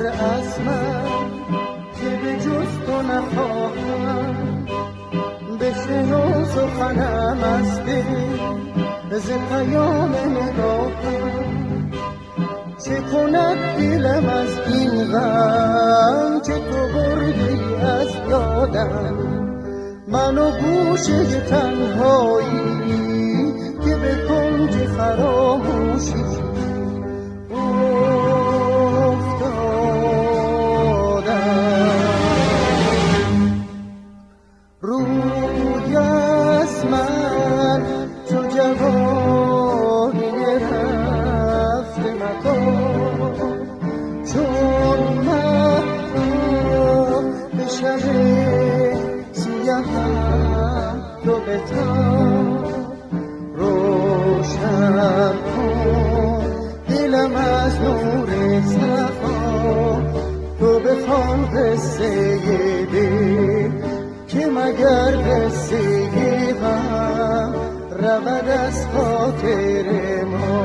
مگذر از من که به جز تو نخواهم. بشنو سخنم از دل ز پیام نگاهم. چه کند دلم از این غم که تو بردی از یادم. من و گوشه تنهایی که به کنج فراموشی افتادم. روی از من چو جوانی رفته مکن، چون مهتاب به شب سیاهم تو بتاب. روشن کن دلم از نور صفا، تو بخوان قصه دل که مگر قصه غم رود از خاطر ما.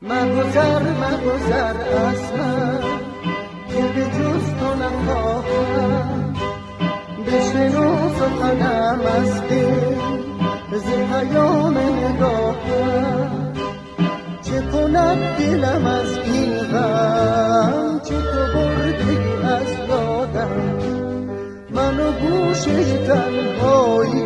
مگذر از من که به جز تو نخواهم. بشنو سخنم از دل ز پیام نگاهم. چه کند دلم از این غم که تو بردی از یادم. من و گوشه تنهایی